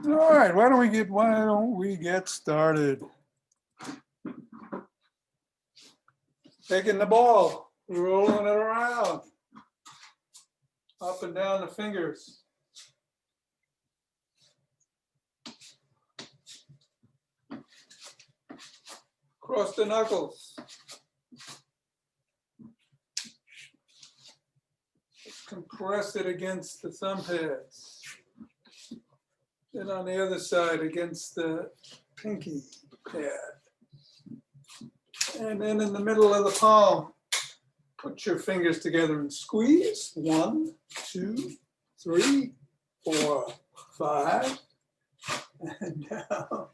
All right, why don't we get started? Taking the ball, rolling it around, up and down the fingers. Across the knuckles. Compress it against the thumb pads. Then on the other side against the pinky pad. And then in the middle of the palm, put your fingers together and squeeze. 1, 2, 3, 4, 5. And down.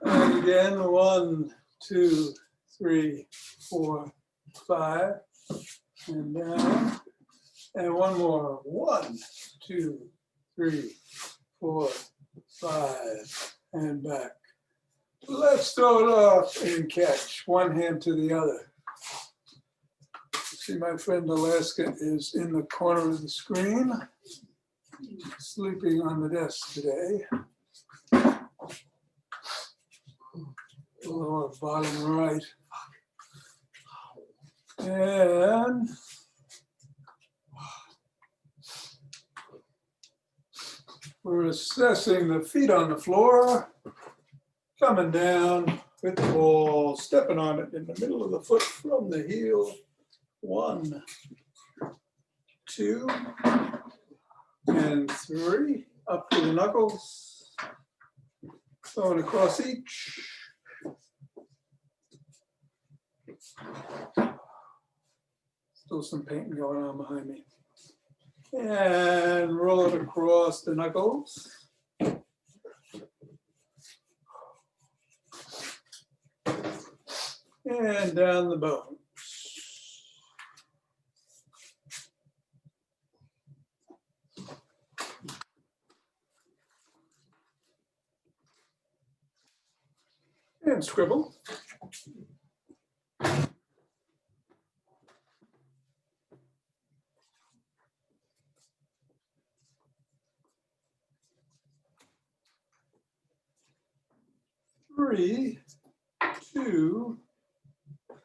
And again, 1, 2, 3, 4, 5. And down. And one more. 1, 2, 3, 4, 5. And back. Let's throw it off and catch. One hand to the other. See, my friend Alaska is in the corner of the screen, sleeping on the desk today. Lower bottom right. And we're assessing the feet on the floor, coming down with the ball, stepping on it in the middle of the foot from the heel. 1, 2, and 3, up to the knuckles, going across each. Still some painting going on behind me. And roll it across the knuckles. And down the bones. And scribble. Three, 2,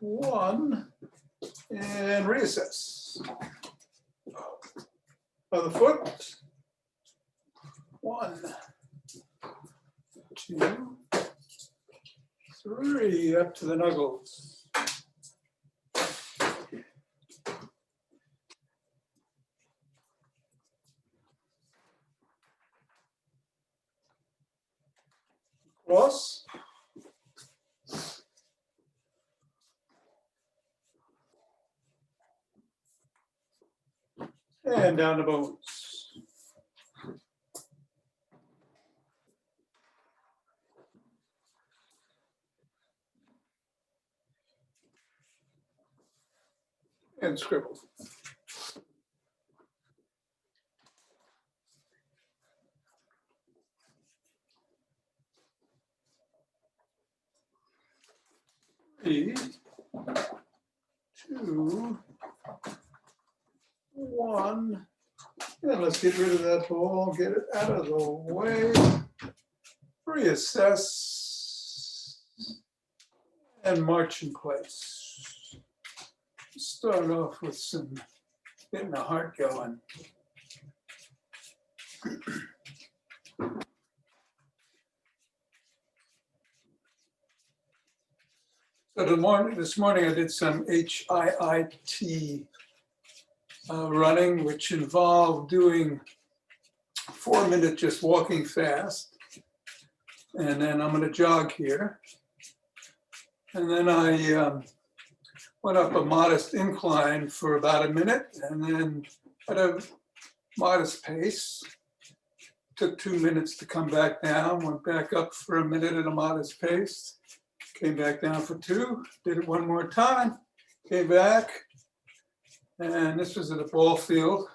1, and reassess. Other foot. 1, 2, 3, up to the knuckles. Cross. And down the bones. And scribble. Three, 2, 1. And let's get rid of that ball, get it out of the way. Reassess. And march in place. Start off with some getting the heart going. So this morning I did some HIIT running, which involved doing 4 minutes just walking fast. And then I'm going to jog here. And then I went up a modest incline for about a minute and then at a modest pace. Took 2 minutes to come back down, went back up for a minute at a modest pace. Came back down for 2, did it one more time, came back, and this was at a ball field.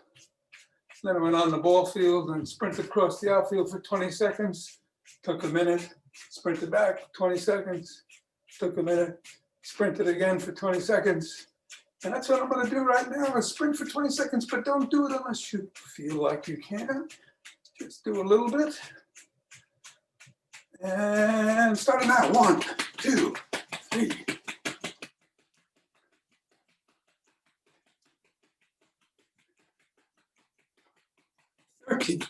Then I went on the ball field and sprinted across the outfield for 20 seconds, took a minute, sprinted back 20 seconds, took a minute, sprinted again for 20 seconds. And that's what I'm going to do right now, is sprint for 20 seconds, but don't do it unless you feel like you can. Just do a little bit, And starting now, 1, 2, 3. 13,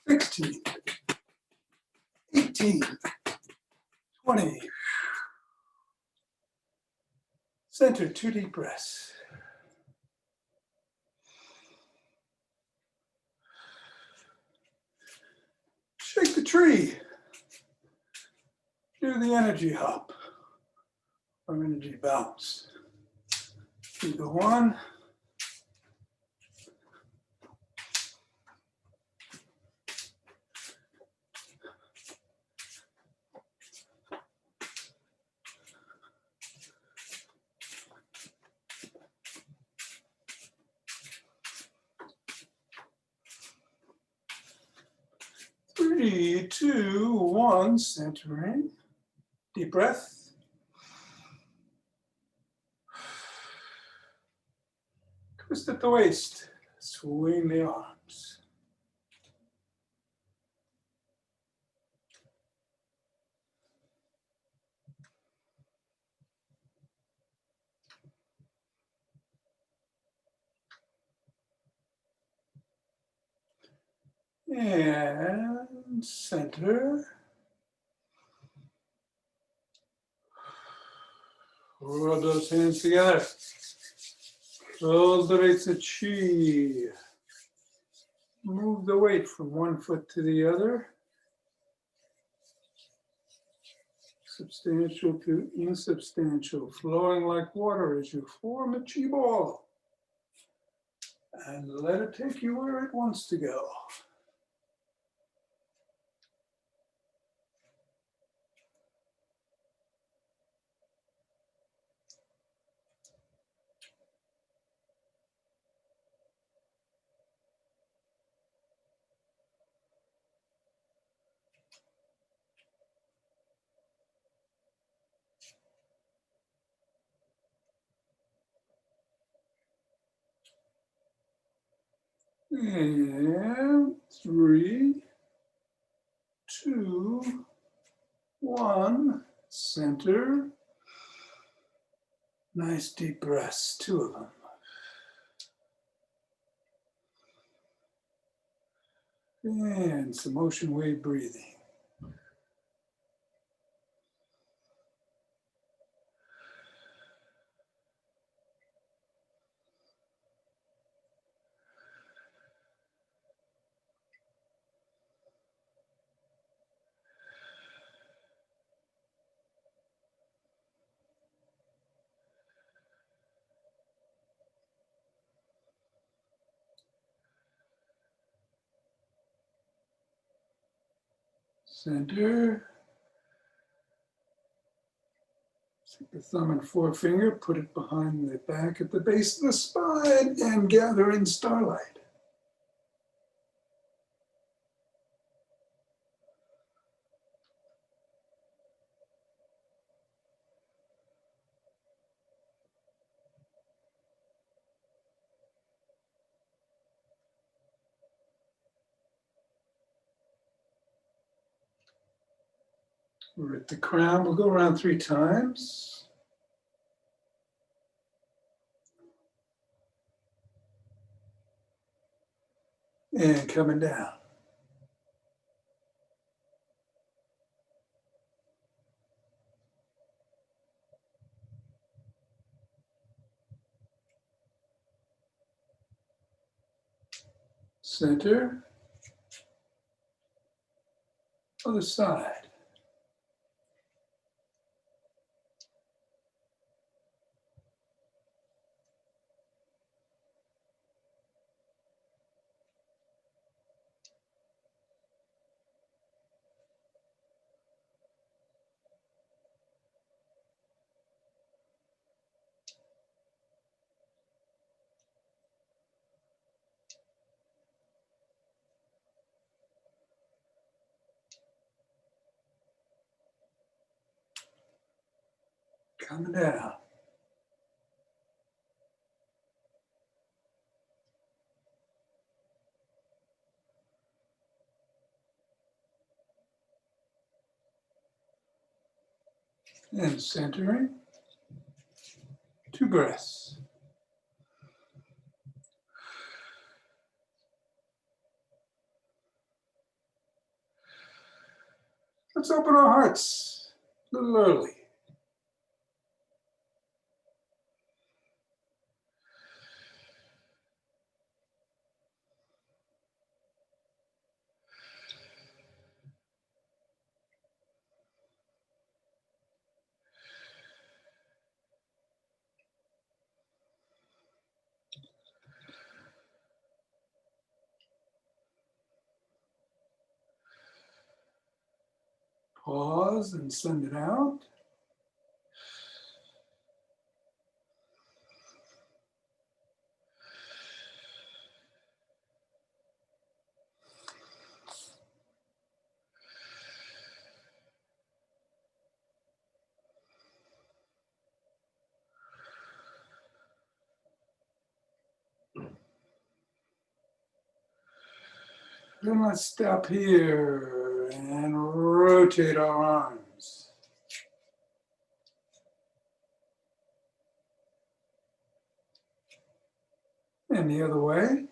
16, 18, 20. Center, 2 deep breaths. Shake the tree. Do the energy hop or energy bounce. Do the 1. 3, 2, 1, centering. Deep breath. Twist at the waist. Swing the arms. And center. Rub those hands together. Cultivate the chi. Move the weight from one foot to the other. Substantial to insubstantial, flowing like water as you form a chi ball. And let it take you where it wants to go. And 3, 2, 1, center. Nice deep breaths, 2 of them. And some ocean wave breathing. Center. Take the thumb and forefinger, put it behind the back at the base of the spine, and gather in starlight. We're at the crown. We'll go around 3 times. And coming down. Center. Other side. Coming down. And centering. 2 breaths. Let's open our hearts a little early. Pause and send it out. Then let's stop here and rotate our arms. And the other way.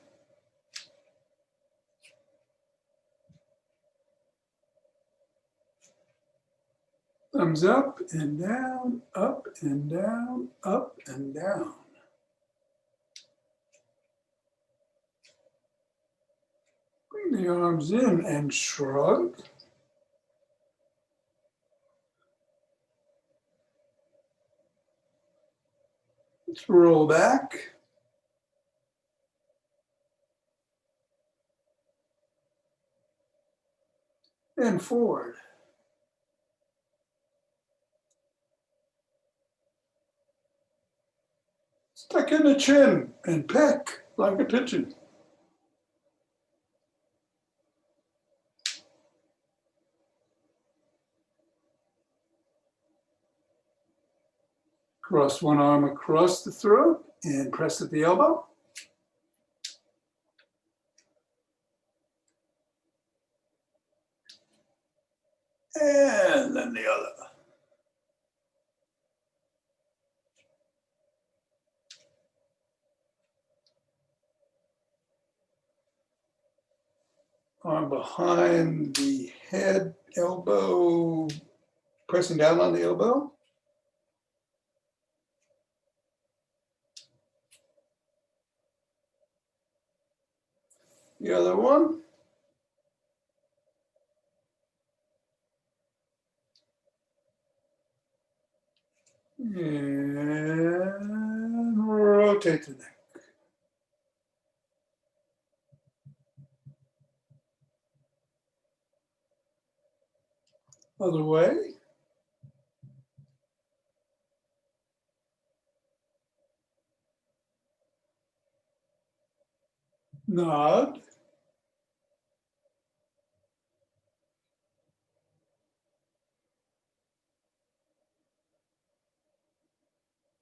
Thumbs up and down, up and down, up and down. Bring the arms in and shrug. Let's roll back. And forward. Tuck in the chin and peck like a pigeon. Cross one arm across the throat and press at the elbow. And then the other. Arm behind the head, elbow, pressing down on the elbow. The other one. And rotate the neck. Other way. Nod.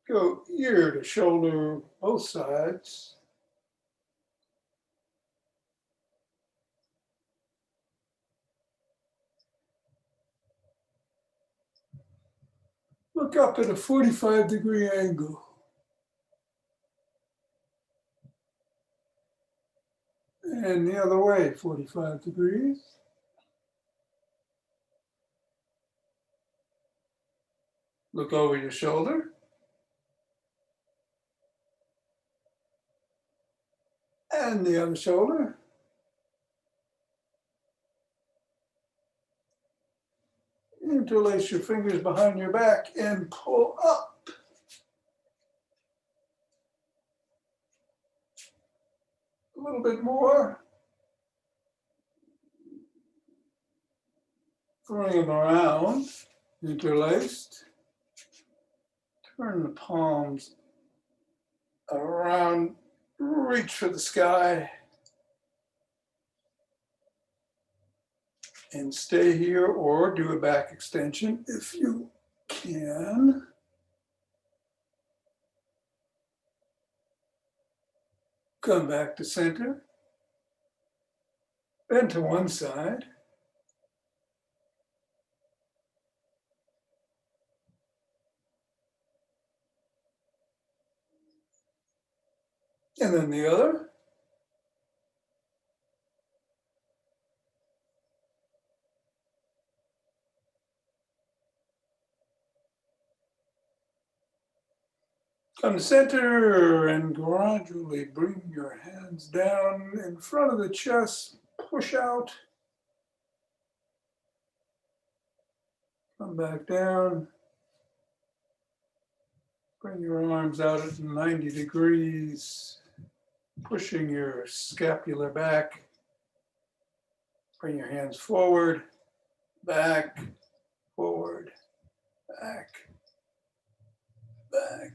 Go ear to shoulder, both sides. Look up at a 45-degree angle. And the other way, 45 degrees. Look over your shoulder. And the other shoulder. Interlace your fingers behind your back and pull up. A little bit more. Bring them around, interlaced. Turn the palms around, reach for the sky. And stay here or do a back extension if you can. Come back to center. Bend to one side. And then the other. Come to center and gradually bring your hands down in front of the chest. Push out. Come back down. Bring your arms out at 90 degrees. Pushing your scapula back. Bring your hands forward, back, forward, back, back.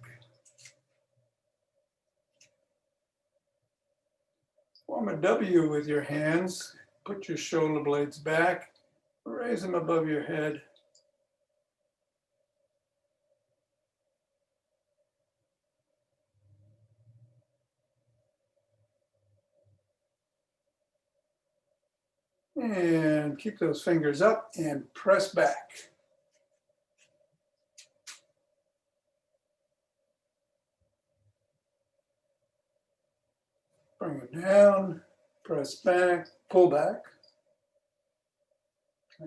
Form a W with your hands. Put your shoulder blades back. Raise them above your head. And keep those fingers up and press back. Bring it down, press back, pull back.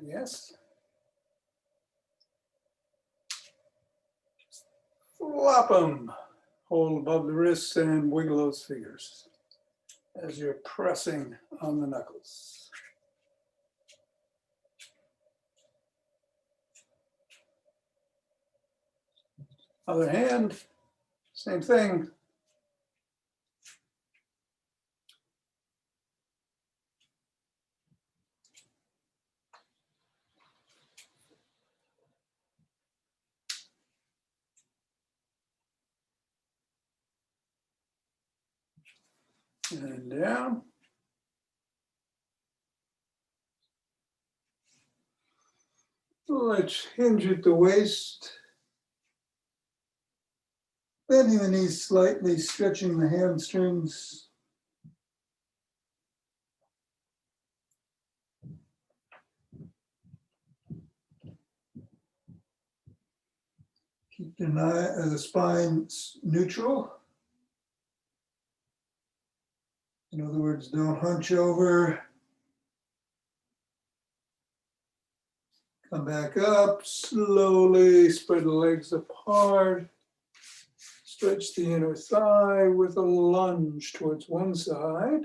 Yes. Flop them. Hold above the wrists and wiggle those fingers as you're pressing on the knuckles. Other hand, same thing. And down. Let's hinge at the waist. Bending the knees slightly, stretching the hamstrings. Keep the spine neutral. In other words, don't hunch over. Come back up, slowly spread the legs apart. Stretch the inner thigh with a lunge towards one side.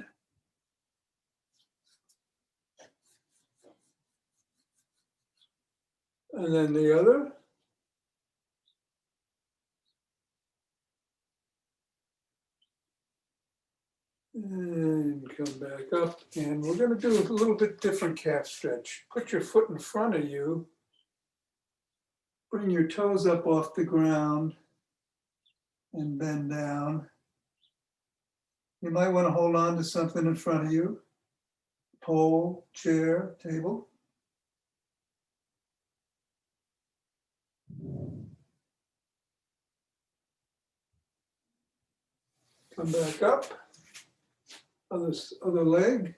And then the other. And come back up. And we're going to do a little bit different calf stretch. Put your foot in front of you. Bring your toes up off the ground and bend down. You might want to hold on to something in front of you. Pole, chair, table. Come back up. Other leg.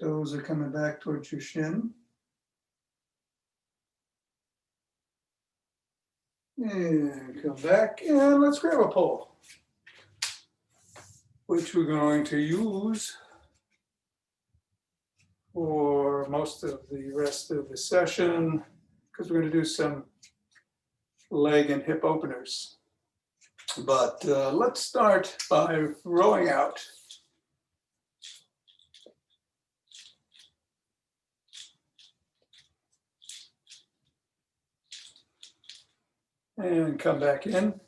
Toes are coming back towards your shin. And come back and let's grab a pole, which we're going to use for most of the rest of the session because we're going to do some leg and hip openers. But let's start by rowing out. And come back in.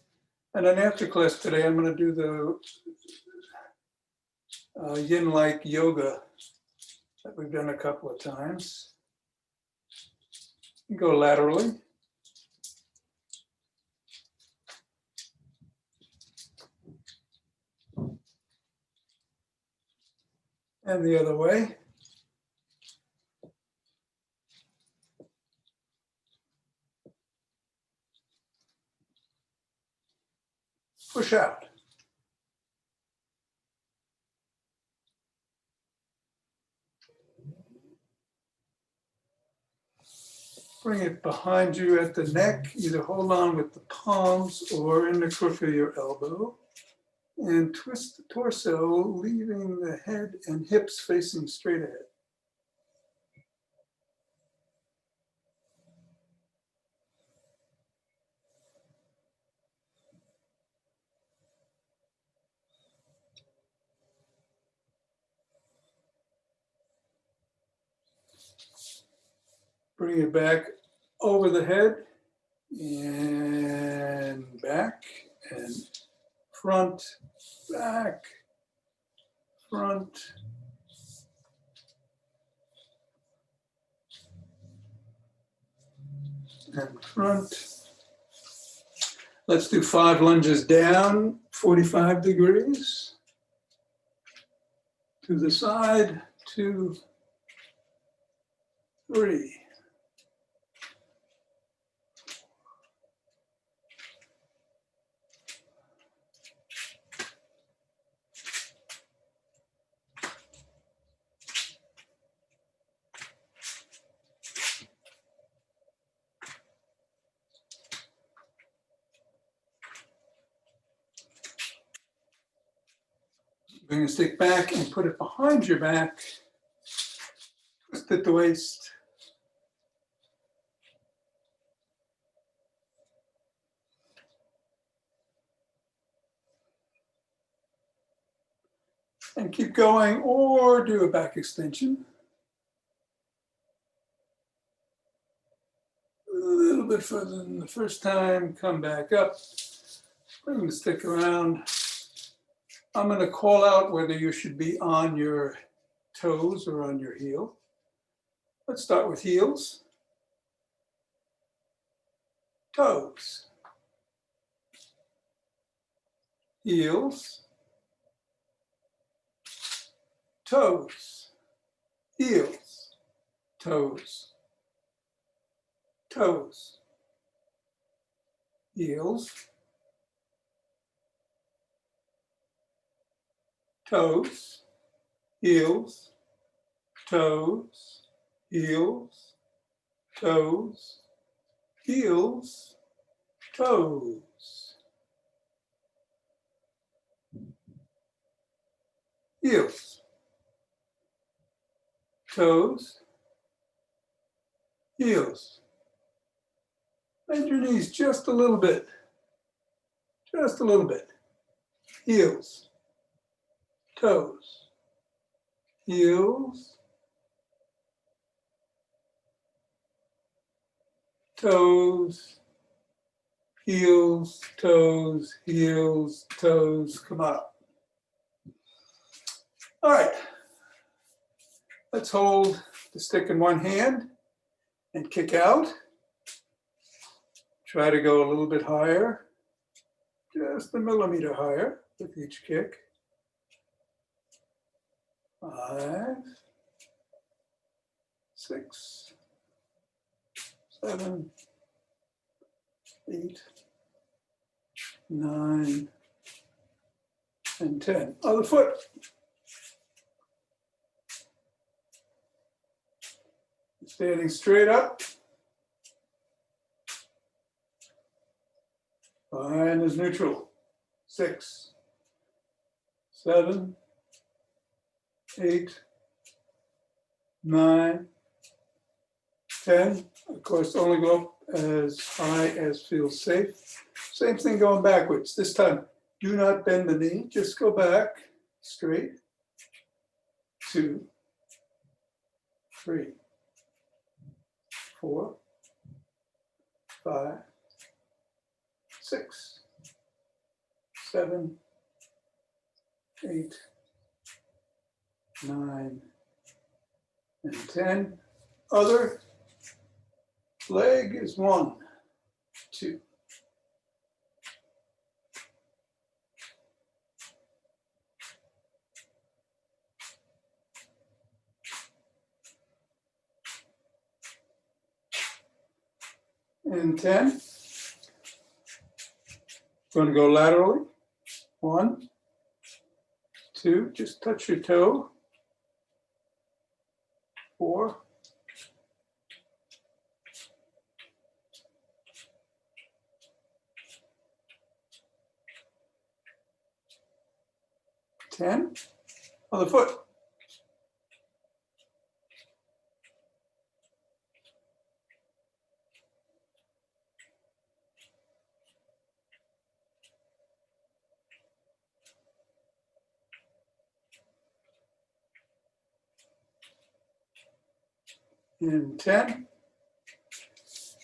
And then after class today, I'm going to do the yin-like yoga that we've done a couple of times. You go laterally. And the other way. Push out. Bring it behind you at the neck. Either hold on with the palms or in the crook of your elbow. And twist the torso, leaving the head and hips facing straight ahead. Bring it back over the head and back and front, back, front, and front. Let's do 5 lunges down, 45 degrees. To the side, 2, 3. Bring the stick back and put it behind your back. Twist at the waist. And keep going, or do a back extension. A little bit further than the first time, come back up. Bring the stick around. I'm going to call out whether you should be on your toes or on your heel. Let's start with heels. Toes. Heels. Toes. Heels. Toes. Toes. Heels. Toes. Heels. Toes. Heels. Toes. Heels. Toes. Heels. Toes. Heels. Bend your knees just a little bit. Just a little bit. Heels. Toes. Heels. Toes. Heels. Toes. Heels. Toes. Come on up. All right. Let's hold the stick in one hand and kick out. Try to go a little bit higher, just a millimeter higher with each kick. 5, 6, 7, 8, 9, and 10. Other foot. Standing straight up. Behind is neutral. 6, 7, 8, 9, 10. Of course, only go up as high as feels safe. Same thing going backwards. This time, do not bend the knee. Just go back straight. 2, 3, 4, 5, 6, 7, 8, 9, and 10. Other leg is 1, 2. And 10. Going to go laterally. 1, 2, just touch your toe. 4, 10. Other foot. And 10.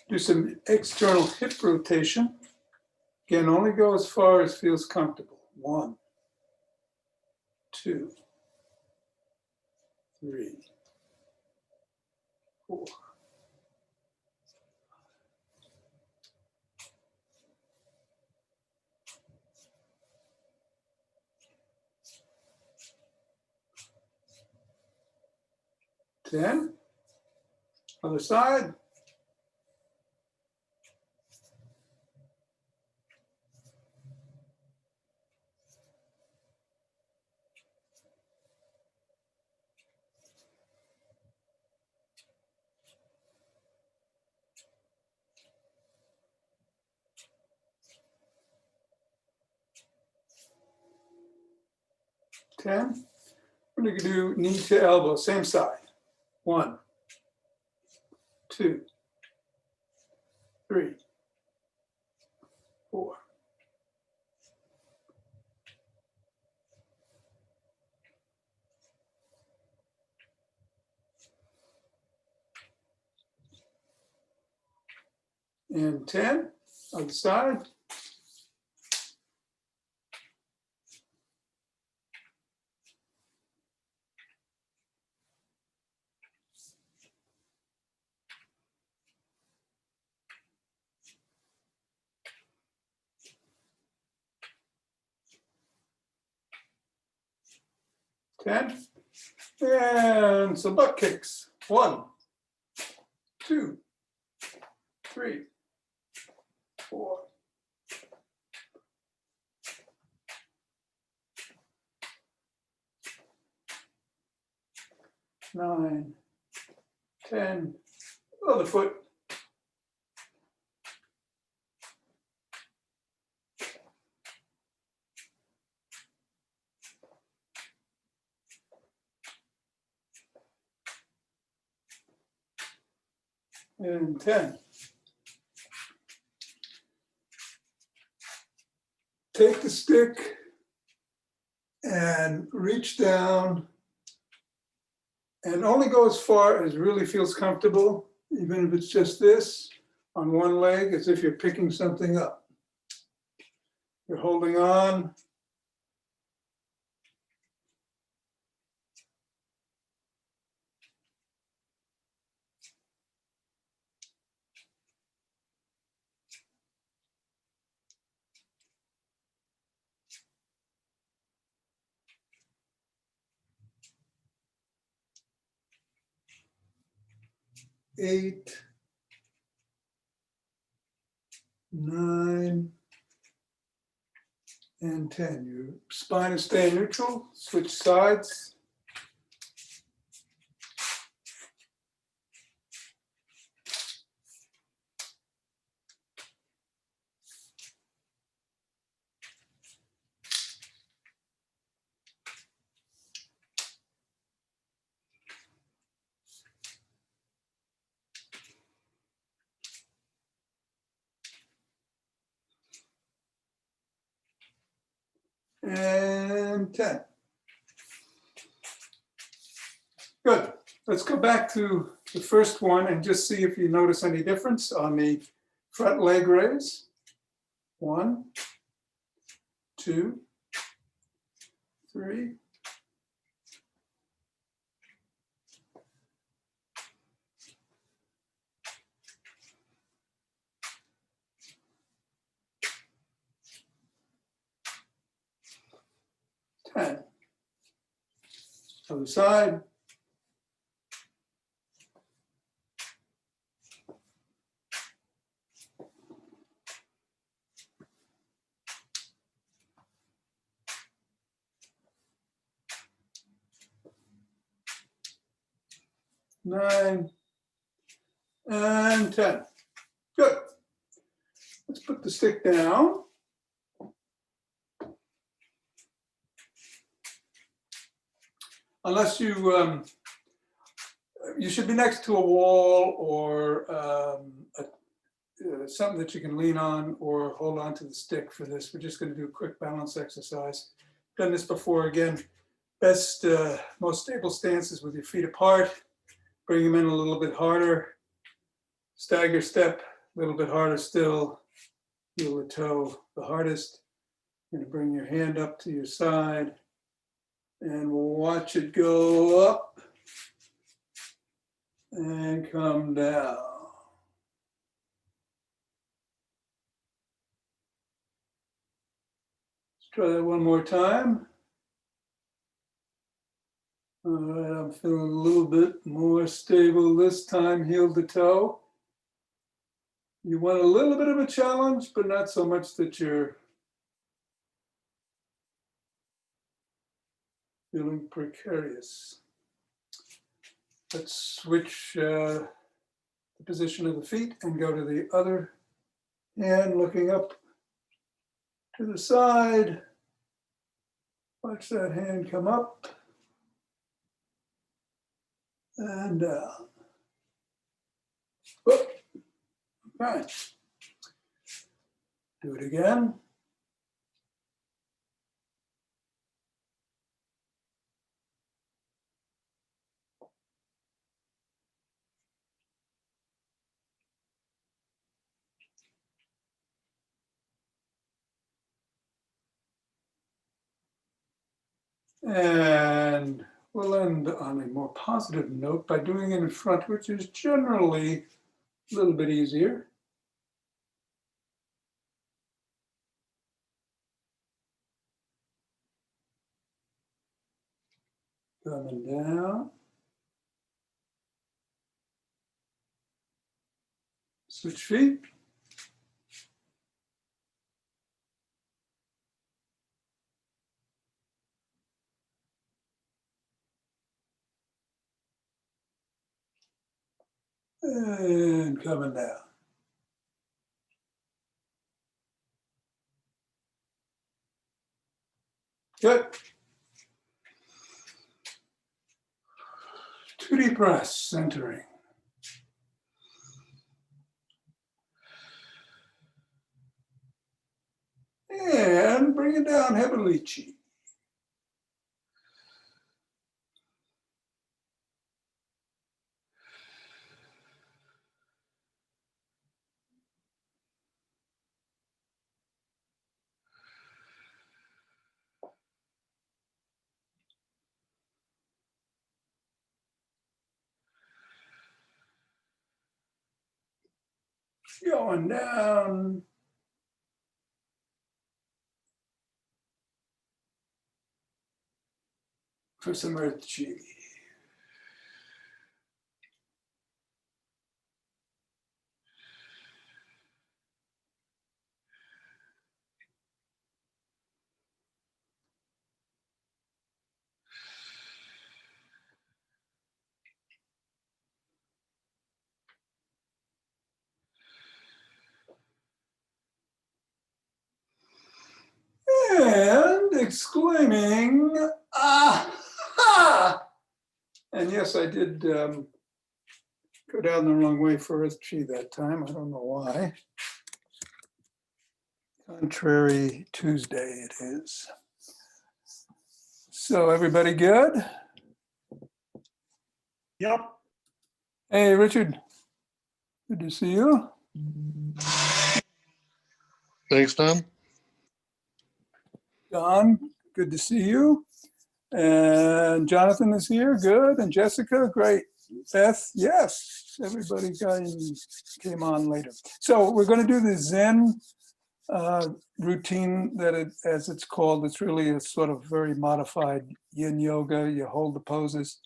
Do some external hip rotation. Again, only go as far as feels comfortable. 1, 2, 3, 4. Ten. Other side. Ten. We're going to do knee to elbow, same side. 1, 2, 3, 4. And 10. Other side. Ten. And some butt kicks. 1, 2, 3, 4. 9, 10. Other foot. And 10. Take the stick and reach down and only go as far as really feels comfortable, even if it's just this on one leg, as if you're picking something up. You're holding on. Eight, 9, and 10. Your spine is staying neutral. Switch sides. And 10. Good. Let's go back to the first one and just see if you notice any difference on the front leg raise. 1, 2, 3. Other side. Nine and 10. Good. Let's put the stick down. unless you should be next to a wall or something that you can lean on or hold on to the stick for this. We're just going to do a quick balance exercise. Done this before. Again, best, most stable stance is with your feet apart. Bring them in a little bit harder. Stagger step, a little bit harder still. Heel to toe the hardest. You're going to bring your hand up to your side and we'll watch it go up and come down. Let's try that one more time. All right, I'm feeling a little bit more stable this time, heel to toe. You want a little bit of a challenge, but not so much that you're feeling precarious. Let's switch the position of the feet and go to the other hand, looking up to the side. Watch that hand come up and down. Whoop. Right. Do it again. And we'll end on a more positive note by doing it in front, which is generally a little bit easier. Coming down. Switch feet. And coming down. Good. 2 deep breaths, centering. And bring it down heavily. Going down. For some earth chi. And exclaiming, aha! And yes, I did go down the wrong way for earth chi that time. I don't know why. Contrary Tuesday it is. So everybody good? Yep. Hey, Richard. Good to see you. Thanks, Tom. Don, good to see you. And Jonathan is here, good. And Jessica, great. Beth, yes. Everybody came on later. So we're going to do the Zen routine that, as it's called, it's really a sort of very modified yin yoga. You hold the poses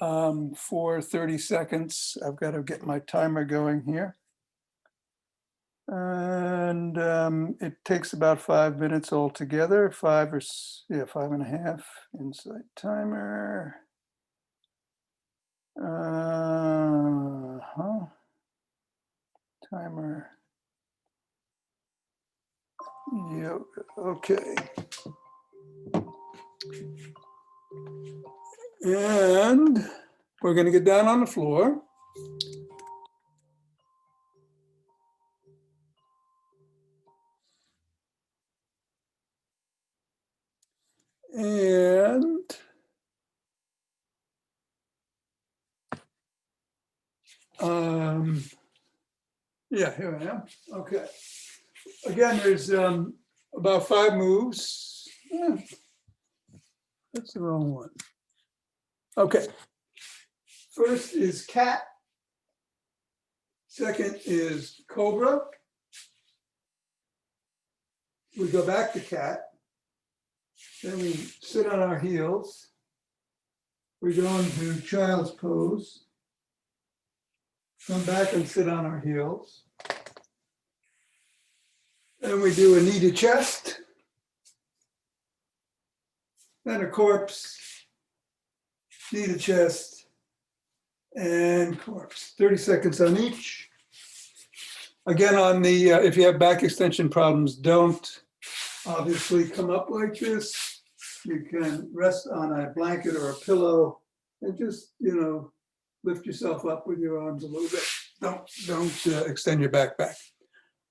for 30 seconds. I've got to get my timer going here. And it takes about 5 minutes altogether, 5.5 inside timer. Timer. Yoga, okay. And we're going to get down on the floor. And yeah, here I am. Okay. Again, there's about 5 moves. That's the wrong one. Okay. First is cat. Second is cobra. We go back to cat. Then we sit on our heels. We go into child's pose. Come back and sit on our heels. Then we do a knee to chest. Then a corpse, knee to chest, and corpse. 30 seconds on each. Again, on the, if you have back extension problems, don't obviously come up like this. You can rest on a blanket or a pillow and just, lift yourself up with your arms a little bit. Don't extend your back.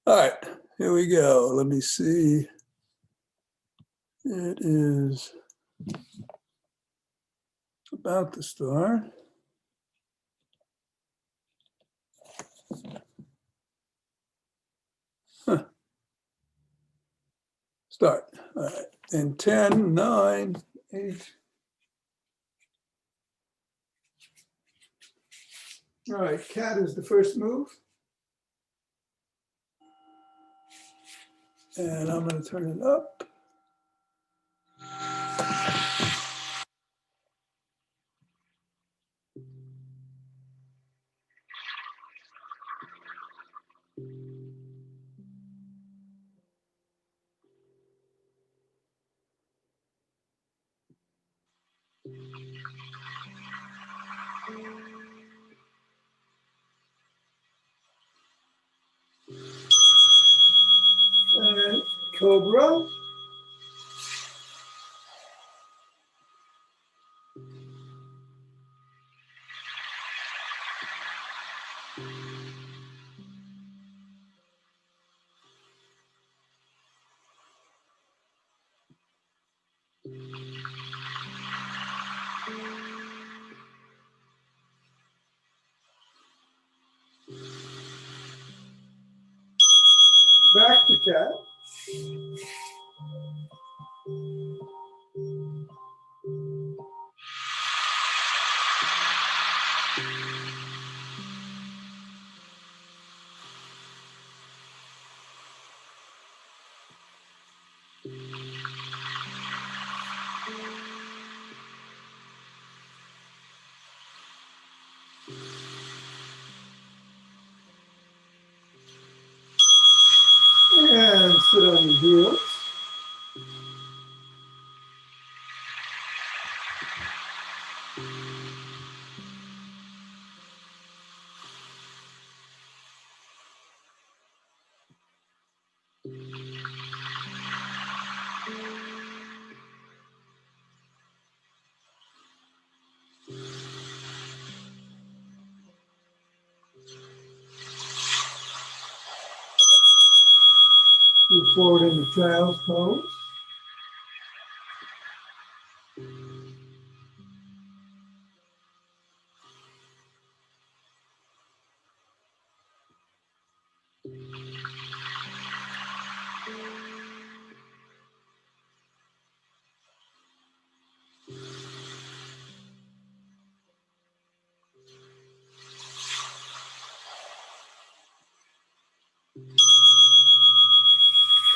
All right, here we go. Let me see. It is about to start. Start. All right. In 10, 9, 8. All right, cat is the first move. And I'm going to turn it up. And cobra. Back to cat. And sit on your heels. Move forward into child's pose.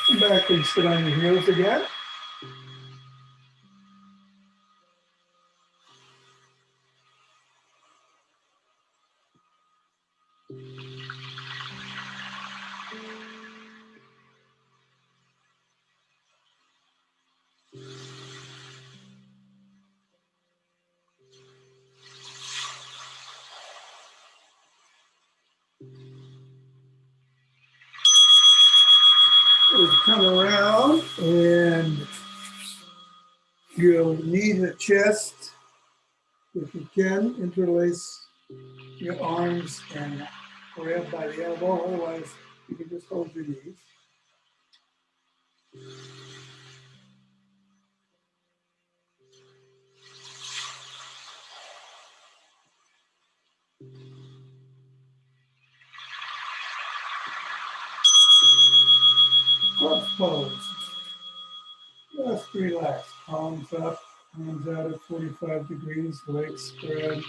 Come back and sit on your heels again. Come around and go knee to chest If you can, interlace your arms and grab by the elbow, otherwise you can just hold your knees. Cross pose. Just relax. Palms up, hands out at 45 degrees, legs spread.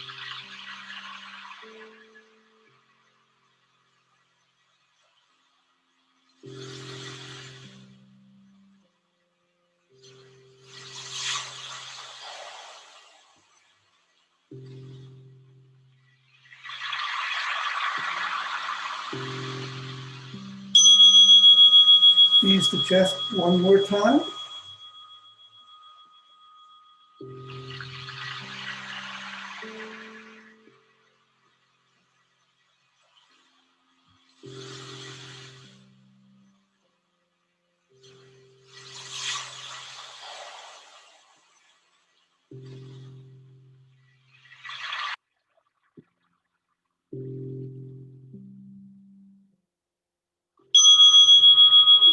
Ease the chest one more time.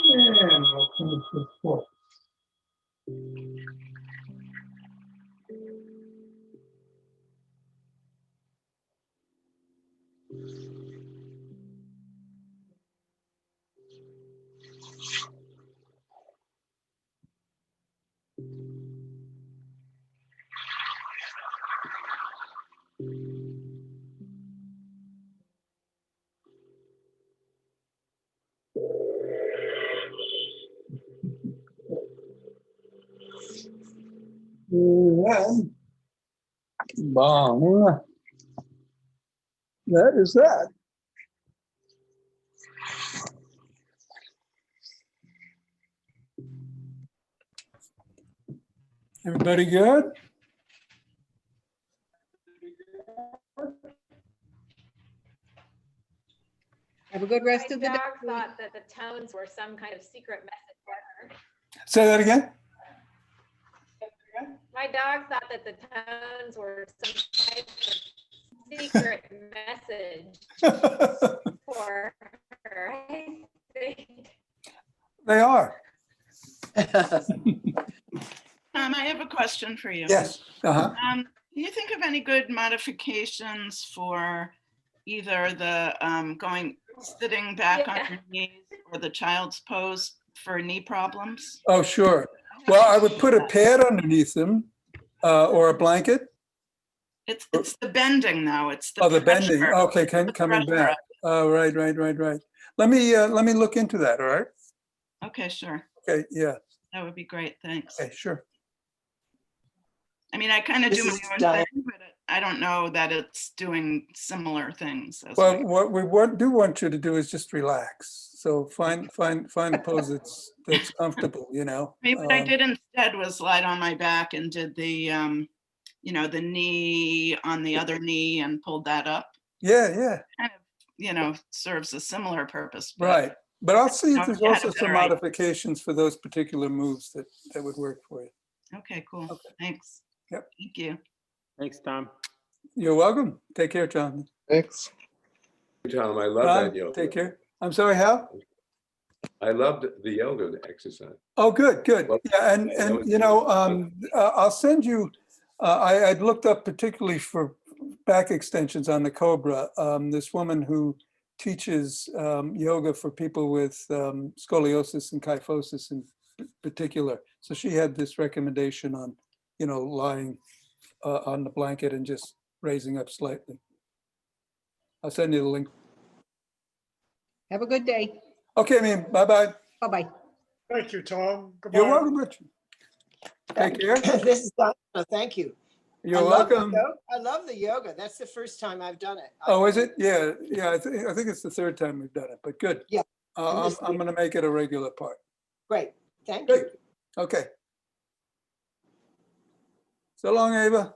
And we'll finish with 4. And bong. That is that. Everybody good? Have a good rest My of the day. dog thought that the tones were some kind of secret message for her. Say that again. My dog thought that the tones were some type of secret message for her. I think. They are. I have a question for you. Yes. Uh-huh. Do you think of any good modifications for either the sitting back on Yeah. your knees or the child's pose for knee problems? Oh, sure. Well, I would put a pad underneath them or a blanket. It's the bending now. It's the Oh, the bending. pressure. Okay, The coming pressure. back. Oh, right. Let me look into that. All right. Okay, sure. Okay. Yeah. That would be great. Thanks. Okay. Sure. I mean, I kind of This do my is own Diane. thing, but I don't know that it's doing similar things. As Well, what we do want you to do is just relax. So find a pose that's comfortable. You know. Maybe what I did instead was lie on my back and did the, the knee on the other knee and pulled that up. Yeah. Kind of, serves a similar purpose. But Right. But I'll see if No, there's you had also a some better idea. modifications for those particular moves that would work for you. Okay, cool. Okay. Thanks. Yep. Thank you. Thanks, Tom. You're welcome. Take care, Jonathan. Thanks. Tom, I love Ron, that yoga. take care. I'm sorry, Hal? I loved the yoga exercise. Oh, good. Well, Yeah, that and was you know, I'll send you, I'd looked up particularly for back extensions on the Cobra. This woman who teaches yoga for people with scoliosis and kyphosis in particular. So she had this recommendation on, lying on the blanket and just raising up slightly. I'll send you the link. Have a good day. Okay, bye-bye. Bye-bye. Thank you, Tom. You're Goodbye. welcome, Richard. Take care. This is Diana. Thank you. You're I love the welcome. yoga. I love the yoga. That's the first time I've done it. Oh, is it? Yeah. I think it's the third time we've done it, but good. Yeah. I'm going to make it a regular part. Great. Thank Great. you. Okay. So long, Ava.